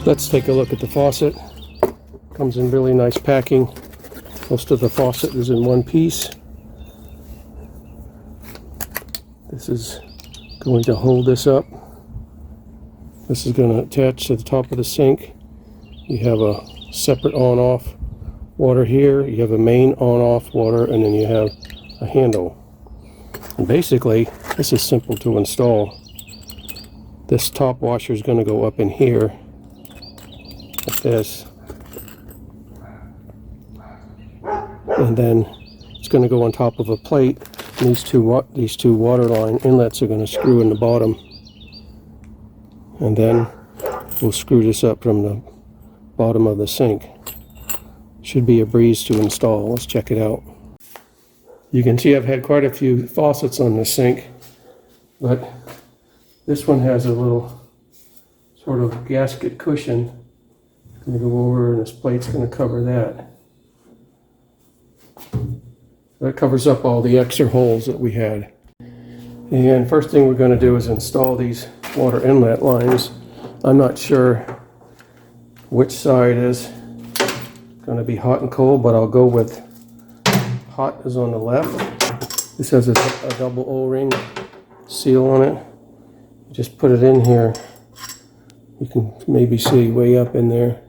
Let's take a look at the faucet. Comes in really nice packing. Most of the faucet is in one piece. This is going to hold this up. This is going to attach to the top of the sink. You have a separate on-off water here. You have a main on-off water, and then you have a handle. And basically, this is simple to install. This top washer is going to go up in here, like this. And then it's going to go on top of a plate. And these two water line inlets are going to screw in the bottom. And then we'll screw this up from the bottom of the sink. Should be a breeze to install. Let's check it out. You can see I've had quite a few faucets on this sink, but this one has a little sort of gasket cushion. I'm going to go over, and this plate's going to cover that. That covers up all the extra holes that we had. And first thing we're going to do is install these water inlet lines. I'm not sure which side is going to be hot and cold, but I'll go with hot is on the left. This has a double O-ring seal on it. Just put it in here. You can maybe see way up in there.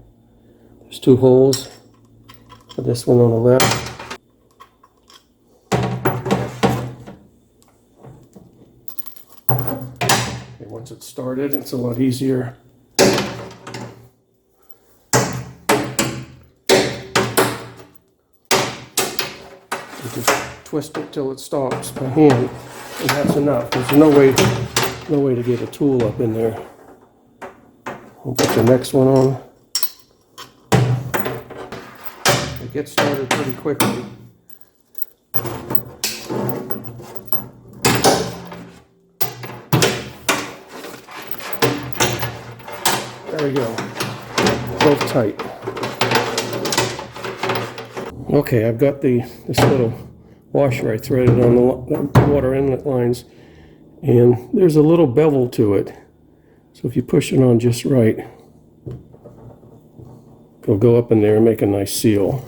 There's two holes. Put this one on the left. Okay, once it's started, it's a lot easier. You just twist it till it stops by hand, and that's enough. There's no way to get a tool up in there. We'll put the next one on. It gets started pretty quickly. There we go. Both tight. Okay, I've got this little washer I threaded on the water inlet lines, and there's a little bevel to it. So if you push it on just right, it'll go up in there and make a nice seal.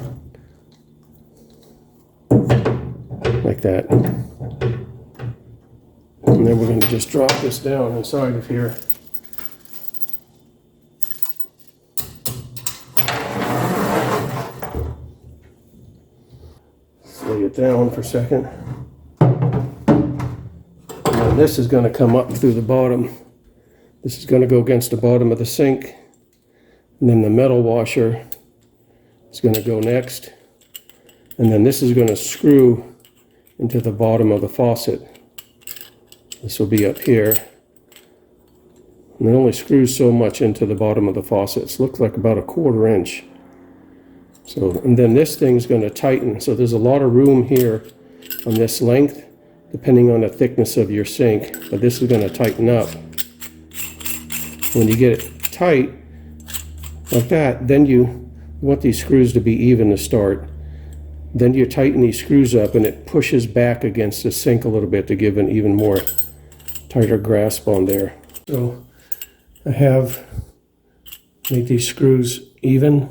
Like that. And then we're going to just drop this down inside of here. Lay it down for a second. And this is going to come up through the bottom. This is going to go against the bottom of the sink. And then the metal washer is going to go next. And then this is going to screw into the bottom of the faucet. This will be up here. And it only screws so much into the bottom of the faucet. It looks like about a 1/4 inch. So, and then this thing's going to tighten. So there's a lot of room here on this length, depending on the thickness of your sink. But this is going to tighten up. When you get it tight, like that, then you want these screws to be even to start. Then you tighten these screws up, and it pushes back against the sink a little bit to give an even more tighter grasp on there. So I have made these screws even.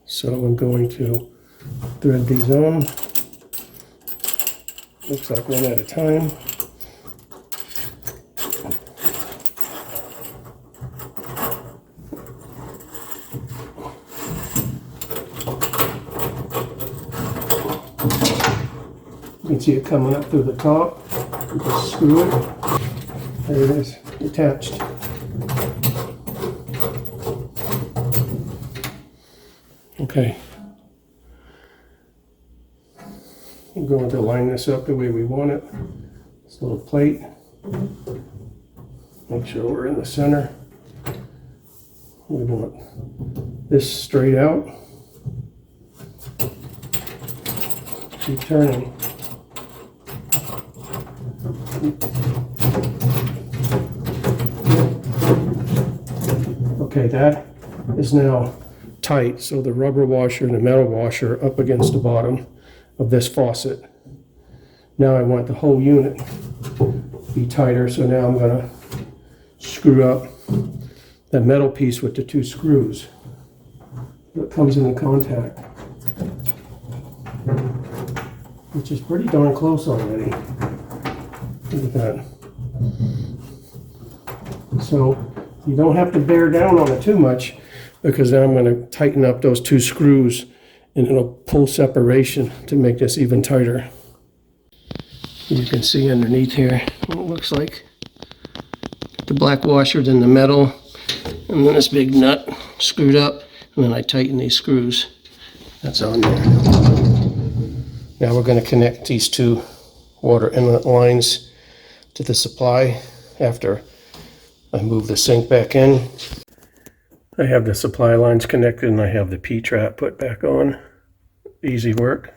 So I'm going to thread these on. Looks like one at a time. You can see it coming up through the top. You just screw it. There it is, attached. Okay. I'm going to line this up the way we want it. This little plate. Make sure we're in the center. We want this straight out. Keep turning. Okay, that is now tight, so the rubber washer and the metal washer are up against the bottom of this faucet. Now I want the whole unit to be tighter, so now I'm going to screw up that metal piece with the two screws that comes into contact, which is pretty darn close already. Look at that. So you don't have to bear down on it too much, because then I'm going to tighten up those two screws and it'll pull separation to make this even tighter. You can see underneath here what it looks like. The black washer, then the metal, and then this big nut screwed up, and then I tighten these screws. That's on there. Now we're going to connect these two water inlet lines to the supply after I move the sink back in. I have the supply lines connected and I have the P-trap put back on. Easy work.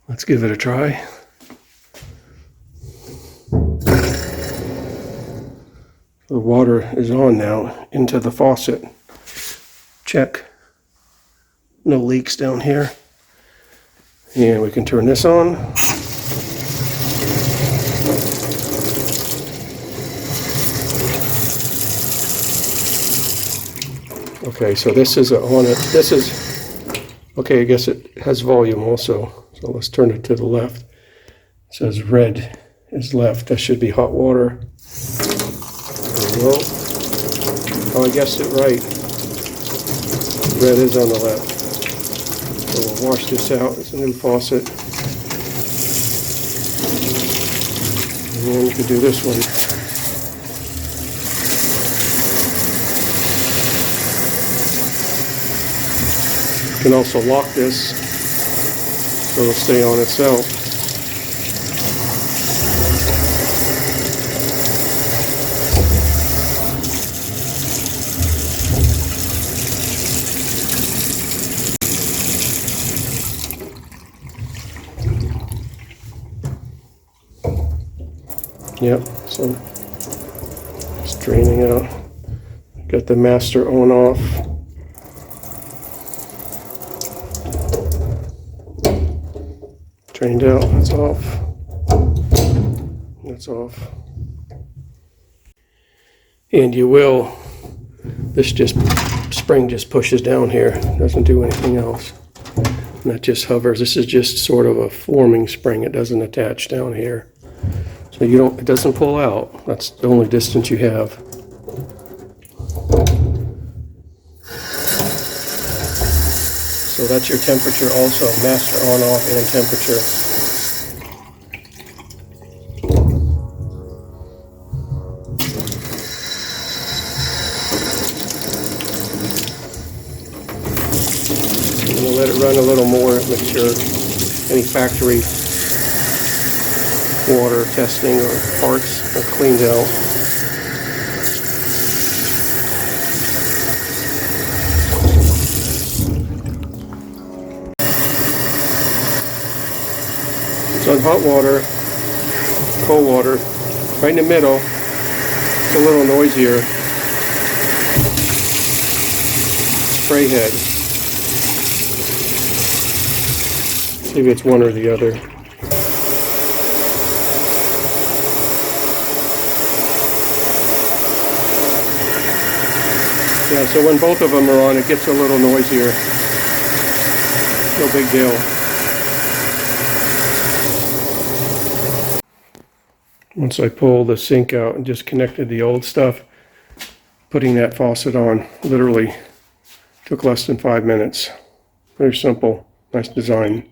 Let's give it a try. The water is on now into the faucet. Check. No leaks down here. And we can turn this on. Okay, so this is on it. This is, okay, I guess it has volume also. So let's turn it to the left. It says red is left. That should be hot water. There we go. Oh, I guessed it right. Red is on the left. So we'll wash this out. It's a new faucet. And then we can do this one. You can also lock this so it'll stay on itself. Yep, so just draining out. Got the master on off. Drained out, that's off. That's off. And you will, this just, spring just pushes down here, doesn't do anything else. And that just hovers. This is just sort of a forming spring, it doesn't attach down here. So you don't, it doesn't pull out. That's the only distance you have. So that's your temperature also, master on, off, and temperature. I'm going to let it run a little more, make sure any factory water testing or parts are cleaned out. It's on hot water, cold water, right in the middle. It's a little noisier. Spray head. Maybe it's one or the other. Yeah, so when both of them are on, it gets a little noisier. No big deal. Once I pulled the sink out and just connected the old stuff, putting that faucet on literally took less than 5 minutes. Very simple, nice design.